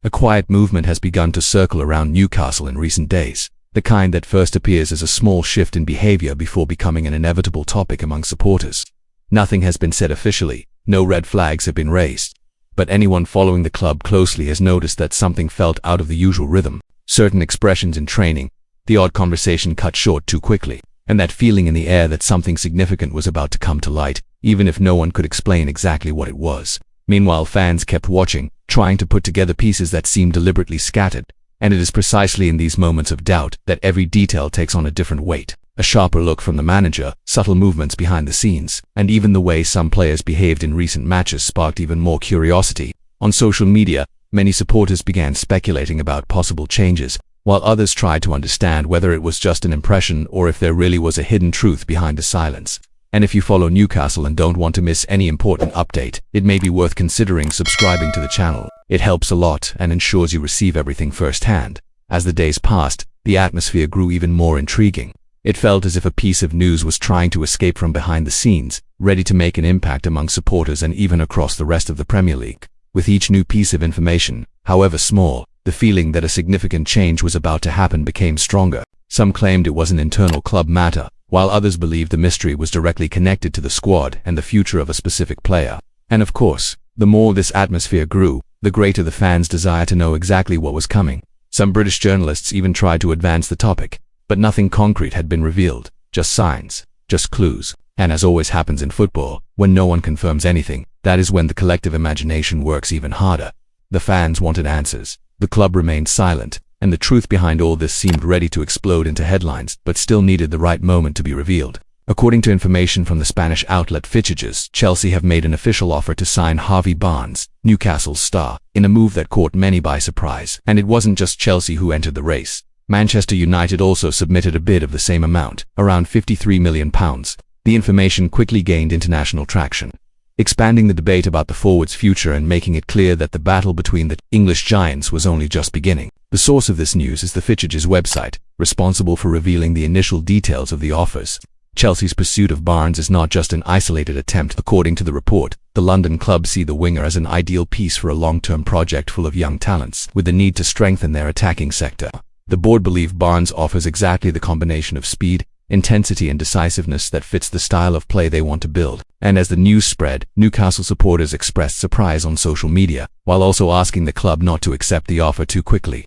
A quiet movement has begun to circle around Newcastle in recent days, the kind that first appears as a small shift in behavior before becoming an inevitable topic among supporters. Nothing has been said officially, no red flags have been raised, but anyone following the club closely has noticed that something felt out of the usual rhythm. Certain expressions in training, the odd conversation cut short too quickly, and that feeling in the air that something significant was about to come to light, even if no one could explain exactly what it was. Meanwhile, fans kept watching, trying to put together pieces that seemed deliberately scattered, and it is precisely in these moments of doubt that every detail takes on a different weight. A sharper look from the manager, subtle movements behind the scenes, and even the way some players behaved in recent matches sparked even more curiosity. On social media, many supporters began speculating about possible changes, while others tried to understand whether it was just an impression or if there really was a hidden truth behind the silence. And if you follow Newcastle and don't want to miss any important update, it may be worth considering subscribing to the channel. It helps a lot and ensures you receive everything firsthand. As the days passed, the atmosphere grew even more intriguing. It felt as if a piece of news was trying to escape from behind the scenes, ready to make an impact among supporters and even across the rest of the Premier League. With each new piece of information, however small, the feeling that a significant change was about to happen became stronger. Some claimed it was an internal club matter, while others believed the mystery was directly connected to the squad and the future of a specific player. And of course, the more this atmosphere grew, the greater the fans' desire to know exactly what was coming. Some British journalists even tried to advance the topic, but nothing concrete had been revealed, just signs, just clues. And as always happens in football, when no one confirms anything, that is when the collective imagination works even harder. The fans wanted answers, the club remained silent, and the truth behind all this seemed ready to explode into headlines, but still needed the right moment to be revealed. According to information from the Spanish outlet Fitchages, Chelsea have made an official offer to sign Harvey Barnes, Newcastle's star, in a move that caught many by surprise. And it wasn't just Chelsea who entered the race. Manchester United also submitted a bid of the same amount, around £53 million. The information quickly gained international traction, expanding the debate about the forward's future and making it clear that the battle between the English giants was only just beginning. The source of this news is the Fitchages website, responsible for revealing the initial details of the offers. Chelsea's pursuit of Barnes is not just an isolated attempt. According to the report, the London club see the winger as an ideal piece for a long-term project full of young talents, with the need to strengthen their attacking sector. The board believe Barnes offers exactly the combination of speed, intensity and decisiveness that fits the style of play they want to build. And as the news spread, Newcastle supporters expressed surprise on social media, while also asking the club not to accept the offer too quickly.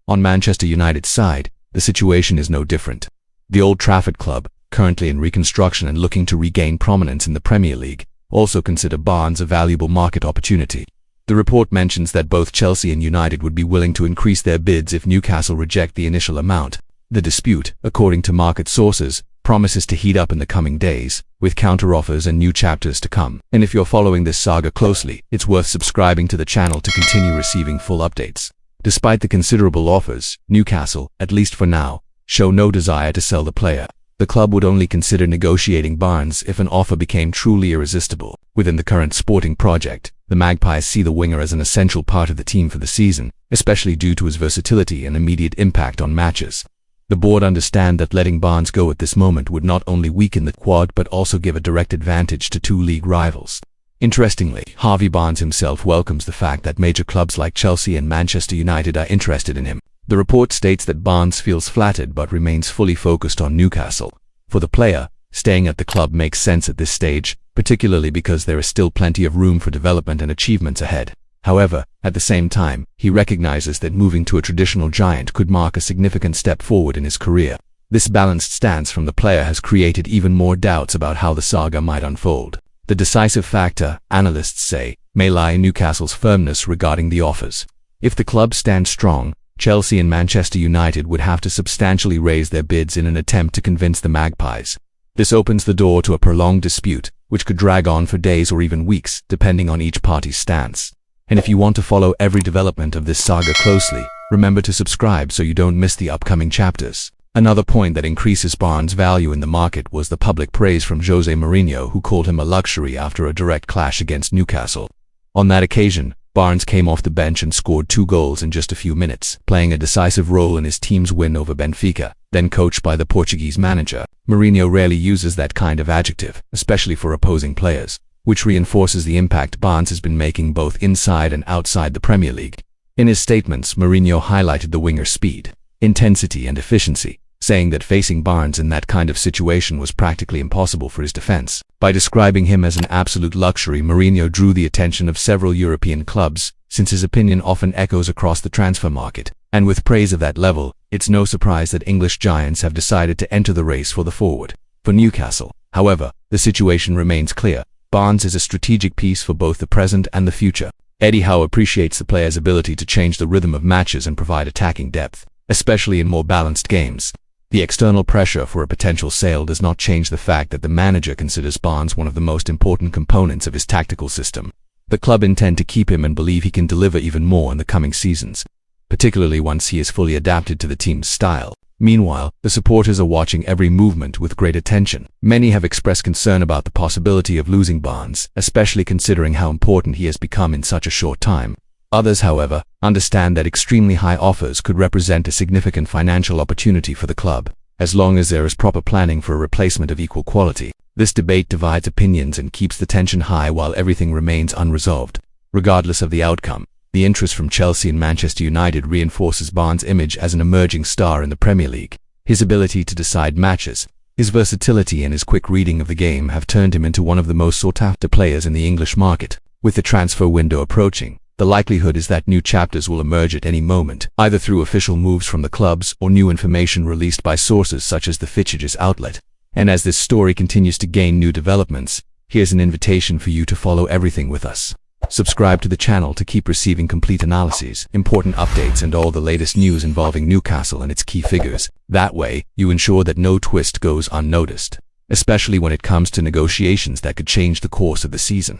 On Manchester United's side, the situation is no different. The Old Trafford club, currently in reconstruction and looking to regain prominence in the Premier League, also consider Barnes a valuable market opportunity. The report mentions that both Chelsea and United would be willing to increase their bids if Newcastle reject the initial amount. The dispute, according to market sources, promises to heat up in the coming days, with counteroffers and new chapters to come. And if you're following this saga closely, it's worth subscribing to the channel to continue receiving full updates. Despite the considerable offers, Newcastle, at least for now, show no desire to sell the player. The club would only consider negotiating Barnes if an offer became truly irresistible. Within the current sporting project, the Magpies see the winger as an essential part of the team for the season, especially due to his versatility and immediate impact on matches. The board understand that letting Barnes go at this moment would not only weaken the squad but also give a direct advantage to two league rivals. Interestingly, Harvey Barnes himself welcomes the fact that major clubs like Chelsea and Manchester United are interested in him. The report states that Barnes feels flattered but remains fully focused on Newcastle. For the player, staying at the club makes sense at this stage, particularly because there is still plenty of room for development and achievements ahead. However, at the same time, he recognizes that moving to a traditional giant could mark a significant step forward in his career. This balanced stance from the player has created even more doubts about how the saga might unfold. The decisive factor, analysts say, may lie in Newcastle's firmness regarding the offers. If the club stands strong, Chelsea and Manchester United would have to substantially raise their bids in an attempt to convince the Magpies. This opens the door to a prolonged dispute, which could drag on for days or even weeks, depending on each party's stance. And if you want to follow every development of this saga closely, remember to subscribe so you don't miss the upcoming chapters. Another point that increases Barnes' value in the market was the public praise from Jose Mourinho, who called him a luxury after a direct clash against Newcastle. On that occasion, Barnes came off the bench and scored 2 goals in just a few minutes, playing a decisive role in his team's win over Benfica, then coached by the Portuguese manager. Mourinho rarely uses that kind of adjective, especially for opposing players, which reinforces the impact Barnes has been making both inside and outside the Premier League. In his statements, Mourinho highlighted the winger's speed, intensity and efficiency, saying that facing Barnes in that kind of situation was practically impossible for his defense. By describing him as an absolute luxury, Mourinho drew the attention of several European clubs, since his opinion often echoes across the transfer market. And with praise of that level, it's no surprise that English giants have decided to enter the race for the forward. For Newcastle, however, the situation remains clear. Barnes is a strategic piece for both the present and the future. Eddie Howe appreciates the player's ability to change the rhythm of matches and provide attacking depth, especially in more balanced games. The external pressure for a potential sale does not change the fact that the manager considers Barnes one of the most important components of his tactical system. The club intend to keep him and believe he can deliver even more in the coming seasons, particularly once he is fully adapted to the team's style. Meanwhile, the supporters are watching every movement with great attention. Many have expressed concern about the possibility of losing Barnes, especially considering how important he has become in such a short time. Others, however, understand that extremely high offers could represent a significant financial opportunity for the club, as long as there is proper planning for a replacement of equal quality. This debate divides opinions and keeps the tension high while everything remains unresolved. Regardless of the outcome, the interest from Chelsea and Manchester United reinforces Barnes' image as an emerging star in the Premier League. His ability to decide matches, his versatility and his quick reading of the game have turned him into one of the most sought-after players in the English market. With the transfer window approaching, the likelihood is that new chapters will emerge at any moment, either through official moves from the clubs or new information released by sources such as the Fitchages outlet. And as this story continues to gain new developments, here's an invitation for you to follow everything with us. Subscribe to the channel to keep receiving complete analyses, important updates and all the latest news involving Newcastle and its key figures. That way, you ensure that no twist goes unnoticed, especially when it comes to negotiations that could change the course of the season.